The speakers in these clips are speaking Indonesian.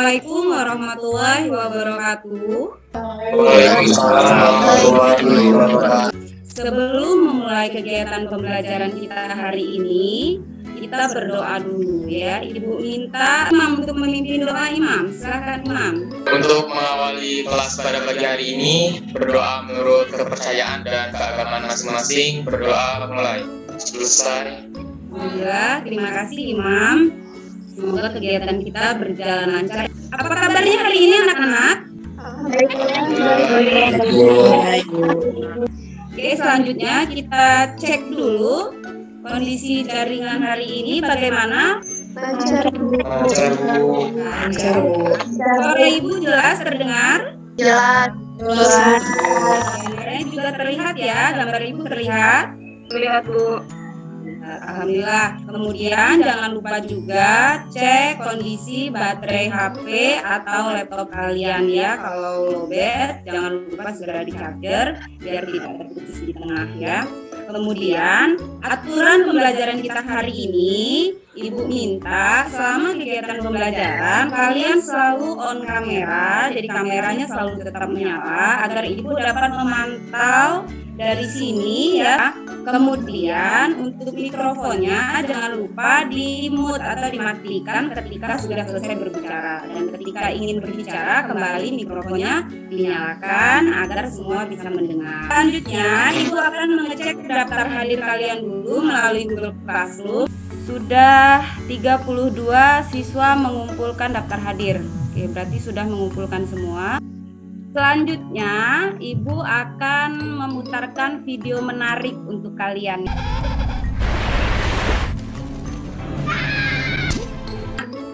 Assalamualaikum warahmatullahi wabarakatuh. Waalaikumsalam warahmatullahi wabarakatuh. Sebelum memulai kegiatan pembelajaran kita hari ini, kita berdoa dulu ya. Ibu minta Imam untuk memimpin doa. Imam, silakan Imam. Untuk mengawali kelas pada pagi hari ini, berdoa menurut kepercayaan dan keagamaan masing-masing. Berdoa mulai. Selesai. Alhamdulillah, terima kasih Imam. Semoga kegiatan kita berjalan lancar. Apa kabarnya hari ini anak-anak? Oke, selanjutnya kita cek dulu kondisi jaringan hari ini bagaimana? Lancar, Bu. Suara Ibu jelas terdengar? Jelas. Gambarnya juga terlihat ya, gambar Ibu terlihat? Lihat, Bu. Alhamdulillah. Kemudian jangan lupa juga cek kondisi baterai HP atau laptop kalian ya. Kalau lowbat jangan lupa segera di charger biar tidak terputus di tengah ya. Kemudian aturan pembelajaran kita hari ini, Ibu minta selama kegiatan pembelajaran kalian selalu on kamera, jadi kameranya selalu tetap menyala agar Ibu dapat memantau dari sini ya. Kemudian untuk mikrofonnya jangan lupa di mute atau dimatikan ketika sudah selesai berbicara, dan ketika ingin berbicara kembali mikrofonnya dinyalakan agar semua bisa mendengar. Selanjutnya Ibu akan mengecek daftar hadir kalian dulu melalui Google Classroom. Sudah 32 siswa mengumpulkan daftar hadir. Oke, berarti sudah mengumpulkan semua. Selanjutnya, Ibu akan memutarkan video menarik untuk kalian.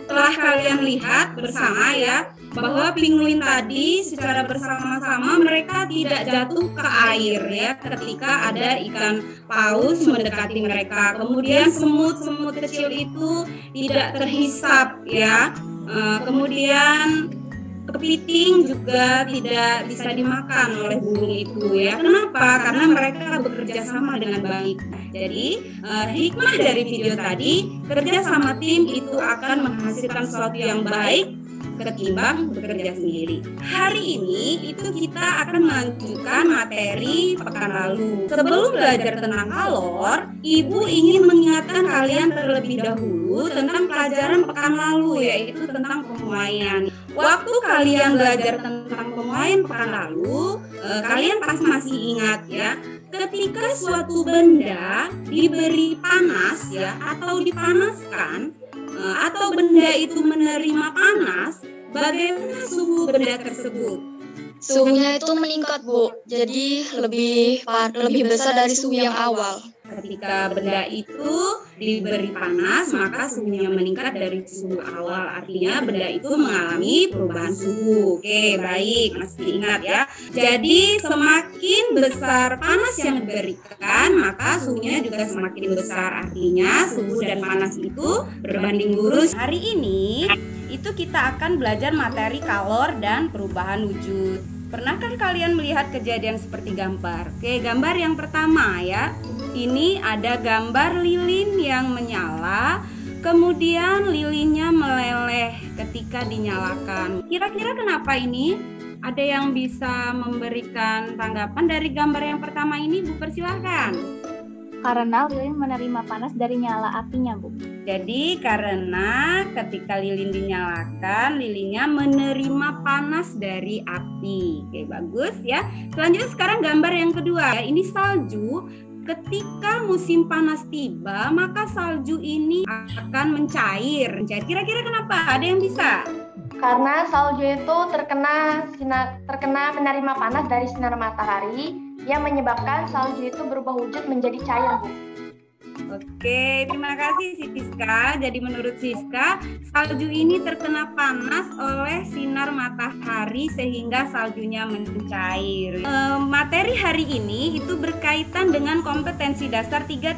Setelah kalian lihat bersama ya, bahwa pinguin tadi secara bersama-sama mereka tidak jatuh ke air ya ketika ada ikan paus mendekati mereka. Kemudian semut-semut kecil itu tidak terhisap ya. Kemudian kepiting juga tidak bisa dimakan oleh burung itu ya. Kenapa? Karena mereka bekerja sama dengan baik. Jadi hikmah dari video tadi, kerja sama tim itu akan menghasilkan sesuatu yang baik ketimbang bekerja sendiri. Hari ini itu kita akan melanjutkan materi pekan lalu. Sebelum belajar tentang kalor, Ibu ingin mengingatkan kalian terlebih dahulu tentang pelajaran pekan lalu, yaitu tentang pemuaian. Waktu kalian belajar tentang pemuaian pekan lalu, kalian pasti masih ingat ya, ketika suatu benda diberi panas ya atau dipanaskan, atau benda itu menerima panas, bagaimana suhu benda tersebut? Suhunya itu meningkat, Bu. Jadi lebih besar dari suhu yang awal. Ketika benda itu diberi panas, maka suhunya meningkat dari suhu awal. Artinya benda itu mengalami perubahan suhu. Oke, baik, masih ingat ya. Jadi semakin besar panas yang diberikan, maka suhunya juga semakin besar. Artinya suhu dan panas itu berbanding lurus. Hari ini itu kita akan belajar materi kalor dan perubahan wujud. Pernahkah kalian melihat kejadian seperti gambar? Oke, gambar yang pertama ya. Ini ada gambar lilin yang menyala, kemudian lilinnya meleleh ketika dinyalakan. Kira-kira kenapa ini? Ada yang bisa memberikan tanggapan dari gambar yang pertama ini? Bu, persilahkan. Karena lilin menerima panas dari nyala apinya, Bu. Jadi karena ketika lilin dinyalakan, lilinnya menerima panas dari api. Oke, bagus ya. Selanjutnya sekarang gambar yang kedua. Ini salju. Ketika musim panas tiba, maka salju ini akan mencair. Kira-kira kenapa? Ada yang bisa? Karena salju itu terkena menerima panas dari sinar matahari yang menyebabkan salju itu berubah wujud menjadi cair, Bu. Oke, terima kasih Siska. Jadi menurut Siska, salju ini terkena panas oleh sinar matahari sehingga saljunya mencair. Materi hari ini itu berkaitan dengan kompetensi dasar 3.5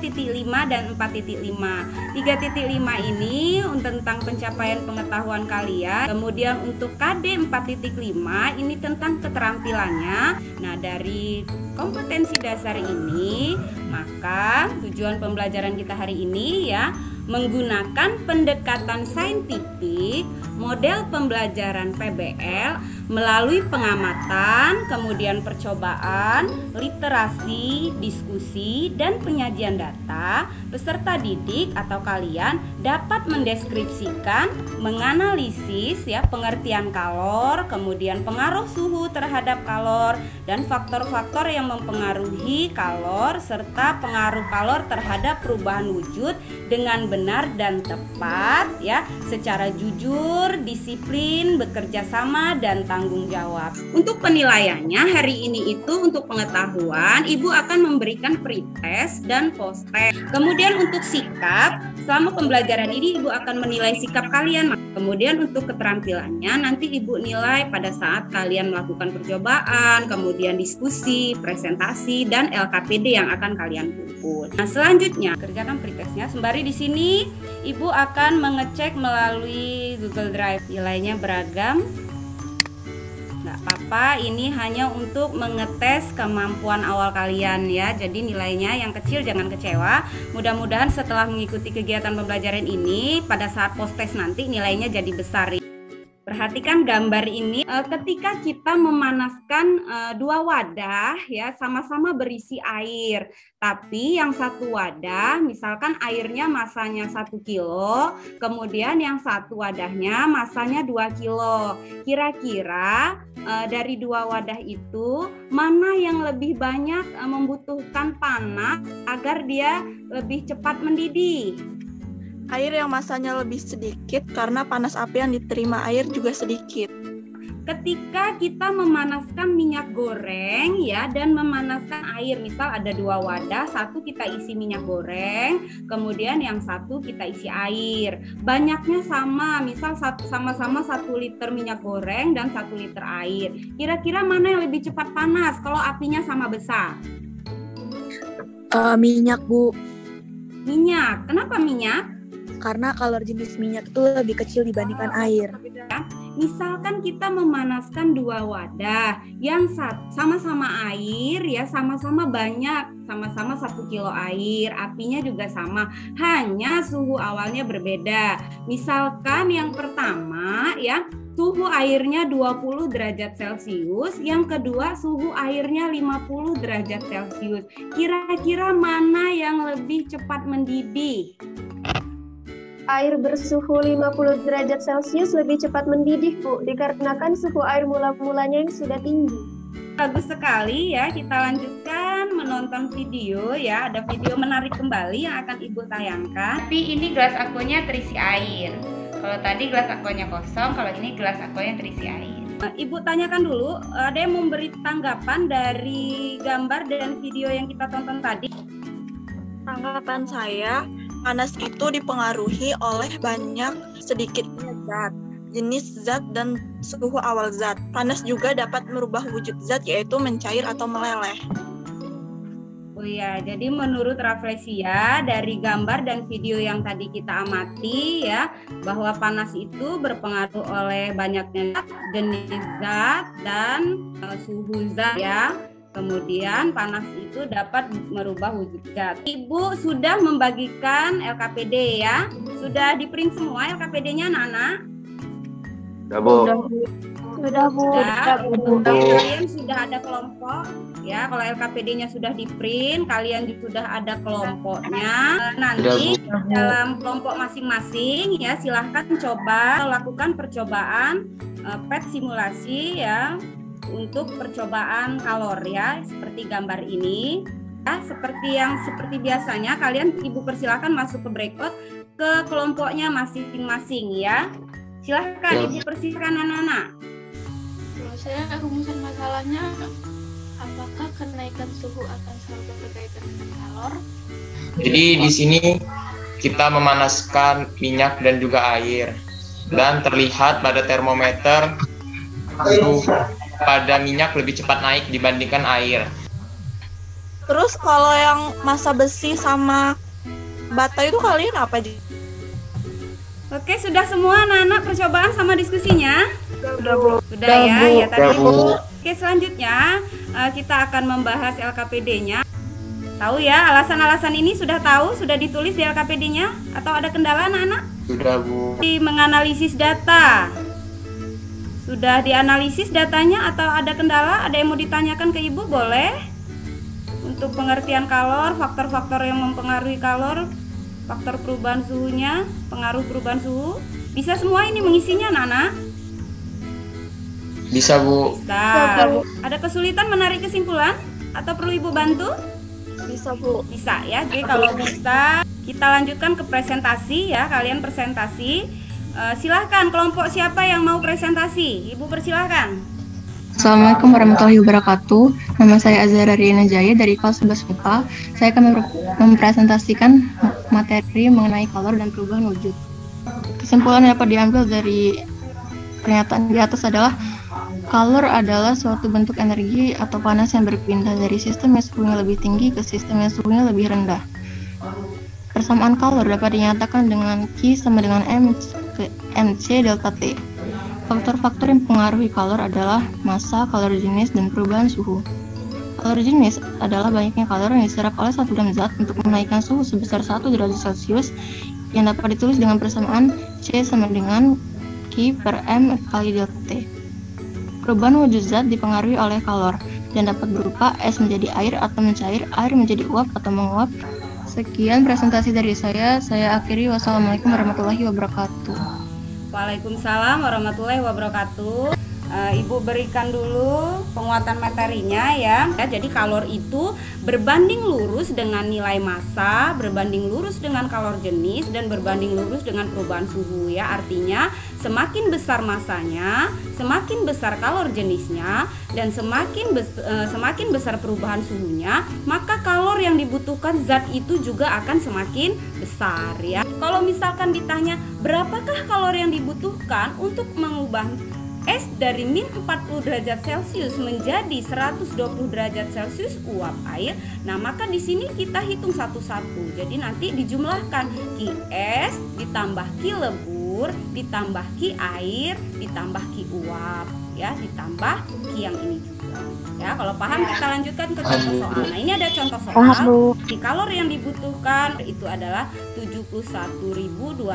dan 4.5. 3.5 ini tentang pencapaian pengetahuan kalian. Kemudian untuk KD 4.5 ini tentang keterampilannya. Nah, dari kompetensi dasar ini, maka tujuan pembelajaran kita hari ini ya menggunakan pendekatan saintifik, model pembelajaran PBL melalui pengamatan, kemudian percobaan, literasi, diskusi, dan penyajian data. Peserta didik atau kalian dapat mendeskripsikan, menganalisis ya pengertian kalor, kemudian pengaruh suhu terhadap kalor dan faktor-faktor yang mempengaruhi kalor serta pengaruh kalor terhadap perubahan wujud dengan benar dan tepat ya, secara jujur, disiplin, bekerja sama dan tanggung jawab. Untuk penilaiannya hari ini itu untuk pengetahuan, Ibu akan memberikan pretest dan posttest. Kemudian untuk sikap, selama pembelajaran ini Ibu akan menilai sikap kalian. Kemudian untuk keterampilannya nanti Ibu nilai pada saat kalian melakukan percobaan, kemudian diskusi, presentasi, dan LKPD yang akan kalian kumpul. Nah, selanjutnya kerjakan pretestnya. Sembari di sini Ibu akan mengecek melalui Google Drive. Nilainya beragam. Nggak apa-apa, ini hanya untuk mengetes kemampuan awal kalian ya. Jadi nilainya yang kecil jangan kecewa. Mudah-mudahan setelah mengikuti kegiatan pembelajaran ini, pada saat post-test nanti nilainya jadi besar. Perhatikan gambar ini, ketika kita memanaskan dua wadah ya, sama-sama berisi air. Tapi yang satu wadah, misalkan airnya masanya 1 kilo, kemudian yang satu wadahnya masanya 2 kilo. Kira-kira dari dua wadah itu, mana yang lebih banyak membutuhkan panas agar dia lebih cepat mendidih? Air yang masanya lebih sedikit karena panas api yang diterima air juga sedikit. Ketika kita memanaskan minyak goreng ya dan memanaskan air, misal ada dua wadah, satu kita isi minyak goreng, kemudian yang satu kita isi air. Banyaknya sama, misal sama-sama 1 liter minyak goreng dan 1 liter air. Kira-kira mana yang lebih cepat panas kalau apinya sama besar? Minyak, Bu. Minyak. Kenapa minyak? Karena kalor jenis minyak itu lebih kecil dibandingkan air. Misalkan kita memanaskan dua wadah yang sama-sama air ya, sama-sama banyak, sama-sama 1 kilo air, apinya juga sama, hanya suhu awalnya berbeda. Misalkan yang pertama ya, suhu airnya 20 derajat Celcius, yang kedua suhu airnya 50 derajat Celcius. Kira-kira mana yang lebih cepat mendidih? Air bersuhu 50 derajat Celcius lebih cepat mendidih, Bu, dikarenakan suhu air mula-mulanya yang sudah tinggi. Bagus sekali ya, kita lanjutkan menonton video ya. Ada video menarik kembali yang akan Ibu tayangkan. Tapi ini gelas aquanya terisi air. Kalau tadi gelas aquanya kosong, kalau ini gelas aquanya terisi air. Nah, Ibu tanyakan dulu, ada yang memberi tanggapan dari gambar dan video yang kita tonton tadi? Tanggapan saya, panas itu dipengaruhi oleh banyak sedikitnya zat, jenis zat dan suhu awal zat. Panas juga dapat merubah wujud zat, yaitu mencair atau meleleh. Oh iya, jadi menurut Rafflesia dari gambar dan video yang tadi kita amati ya, bahwa panas itu berpengaruh oleh banyaknya jenis zat dan suhu zat ya. Kemudian panas itu dapat merubah wujud zat. Ibu sudah membagikan LKPD ya? Sudah di-print semua LKPD-nya anak-anak? Sudah, Bu. Sudah, Bu. Kalian sudah ada kelompok ya. Kalau LKPD-nya sudah di-print, kalian sudah ada kelompoknya. Nanti dalam kelompok masing-masing ya, silahkan coba lakukan percobaan PET simulasi ya, untuk percobaan kalor ya, seperti gambar ini ya. Seperti biasanya kalian Ibu persilakan masuk ke breakout ke kelompoknya masing-masing ya. Silahkan Ibu persilakan anak-anak. Kalau saya rumusan masalahnya, apakah kenaikan suhu akan selalu berkaitan dengan kalor? Jadi di sini kita memanaskan minyak dan juga air, dan terlihat pada termometer suhu pada minyak lebih cepat naik dibandingkan air. Terus kalau yang massa besi sama bata itu kalian apa aja? Oke, sudah semua anak-anak percobaan sama diskusinya? Sudah, Bu. Sudah ya, ya tadi Bu. Oke, selanjutnya kita akan membahas LKPD-nya. Tahu ya, alasan-alasan ini sudah tahu, sudah ditulis di LKPD-nya atau ada kendala anak-anak? Sudah, Bu. Di menganalisis data. Sudah dianalisis datanya atau ada kendala? Ada yang mau ditanyakan ke Ibu? Boleh. Untuk pengertian kalor, faktor-faktor yang mempengaruhi kalor, faktor perubahan suhunya, pengaruh perubahan suhu. Bisa semua ini mengisinya anak-anak? Bisa, Bu. Bisa. Ada kesulitan menarik kesimpulan? Atau perlu Ibu bantu? Bisa, Bu. Bisa ya. Oke, kalau bisa kita lanjutkan ke presentasi ya. Kalian presentasi. Silahkan kelompok siapa yang mau presentasi? Ibu persilahkan. Assalamualaikum warahmatullahi wabarakatuh. Nama saya Azhara Riana Jaya dari kelas 11 MIPA. Saya akan mempresentasikan materi mengenai kalor dan perubahan wujud. Kesimpulan yang dapat diambil dari pernyataan di atas adalah kalor adalah suatu bentuk energi atau panas yang berpindah dari sistem yang suhunya lebih tinggi ke sistem yang suhunya lebih rendah. Persamaan kalor dapat dinyatakan dengan Q sama dengan MC delta T. Faktor-faktor yang mempengaruhi kalor adalah massa, kalor jenis, dan perubahan suhu. Kalor jenis adalah banyaknya kalor yang diserap oleh satu gram zat untuk menaikkan suhu sebesar 1 derajat Celcius yang dapat ditulis dengan persamaan C sama dengan Q per M kali delta T. Perubahan wujud zat dipengaruhi oleh kalor dan dapat berupa es menjadi air atau mencair, air menjadi uap atau menguap. Sekian presentasi dari saya akhiri. Wassalamualaikum warahmatullahi wabarakatuh. Waalaikumsalam warahmatullahi wabarakatuh. Ibu berikan dulu penguatan materinya ya. Jadi kalor itu berbanding lurus dengan nilai massa, berbanding lurus dengan kalor jenis, dan berbanding lurus dengan perubahan suhu ya. Artinya semakin besar massanya, semakin besar kalor jenisnya, dan semakin besar perubahan suhunya, maka kalor yang dibutuhkan zat itu juga akan semakin besar ya. Kalau misalkan ditanya berapakah kalor yang dibutuhkan untuk mengubah es dari min 40 derajat Celcius menjadi 120 derajat Celcius uap air. Nah, maka di sini kita hitung satu-satu. Jadi nanti dijumlahkan Ki es ditambah Ki lebur ditambah Ki air ditambah Ki uap ya, ditambah Ki yang ini juga. Ya, kalau paham kita lanjutkan ke contoh soal. Nah, ini ada contoh soal. Di kalori yang dibutuhkan itu adalah 71.250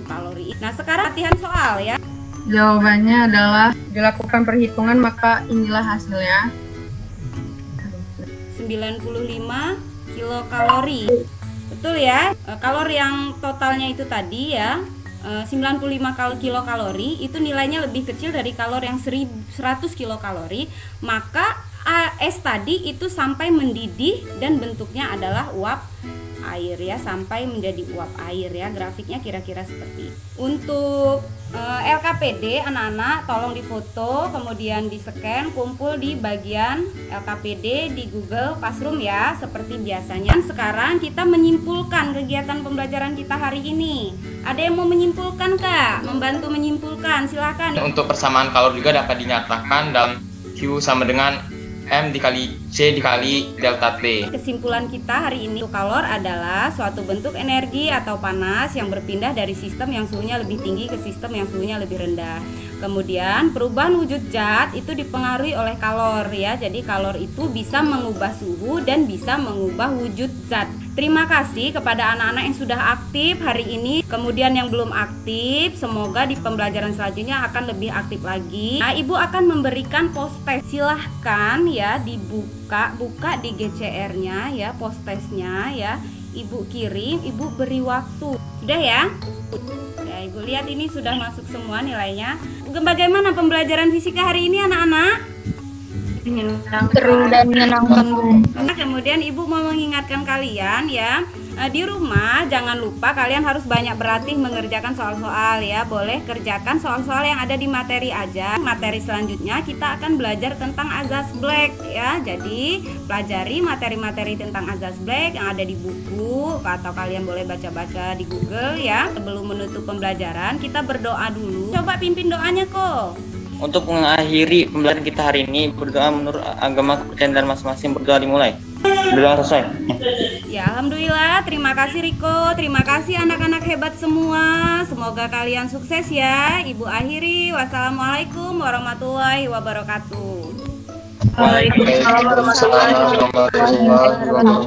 kalori. Nah, sekarang latihan soal ya. Jawabannya adalah dilakukan perhitungan, maka inilah hasilnya. 95 kilokalori. Betul ya? Kalori yang totalnya itu tadi ya, 95 kilokalori itu nilainya lebih kecil dari kalori yang 100 kilokalori. Maka es tadi itu sampai mendidih dan bentuknya adalah uap air ya, sampai menjadi uap air ya. Grafiknya kira-kira seperti ini. Untuk LKPD anak-anak tolong difoto, kemudian di-scan, kumpul di bagian LKPD di Google Classroom ya, seperti biasanya. Sekarang kita menyimpulkan kegiatan pembelajaran kita hari ini. Ada yang mau menyimpulkan Kak? Membantu menyimpulkan, silakan. Untuk persamaan kalor juga dapat dinyatakan dalam Q sama dengan M dikali C dikali delta T. Kesimpulan kita hari ini, kalor adalah suatu bentuk energi atau panas yang berpindah dari sistem yang suhunya lebih tinggi ke sistem yang suhunya lebih rendah. Kemudian perubahan wujud zat itu dipengaruhi oleh kalor ya. Jadi kalor itu bisa mengubah suhu dan bisa mengubah wujud zat. Terima kasih kepada anak-anak yang sudah aktif hari ini. Kemudian yang belum aktif, semoga di pembelajaran selanjutnya akan lebih aktif lagi. Nah, Ibu akan memberikan post test. Silahkan ya buka di GCR-nya ya, post testnya ya. Ibu kirim, Ibu beri waktu. Sudah ya? Ya, Ibu lihat ini sudah masuk semua nilainya. Bagaimana pembelajaran fisika hari ini anak-anak? Seru dan menyenangkan, Bu. Nah, kemudian Ibu mau mengingatkan kalian ya, di rumah jangan lupa kalian harus banyak berlatih mengerjakan soal-soal ya. Boleh kerjakan soal-soal yang ada di materi aja. Materi selanjutnya kita akan belajar tentang azas Black ya. Jadi pelajari materi-materi tentang azas Black yang ada di buku, atau kalian boleh baca-baca di Google ya. Sebelum menutup pembelajaran kita berdoa dulu. Coba pimpin doanya kok. Untuk mengakhiri pembelajaran kita hari ini, berdoa menurut agama kepercayaan dan masing-masing. Berdoa dimulai. Berdoa selesai. Ya, alhamdulillah. Terima kasih Riko. Terima kasih anak-anak hebat semua. Semoga kalian sukses ya. Ibu akhiri. Wassalamualaikum warahmatullahi wabarakatuh. Waalaikumsalam warahmatullahi wabarakatuh.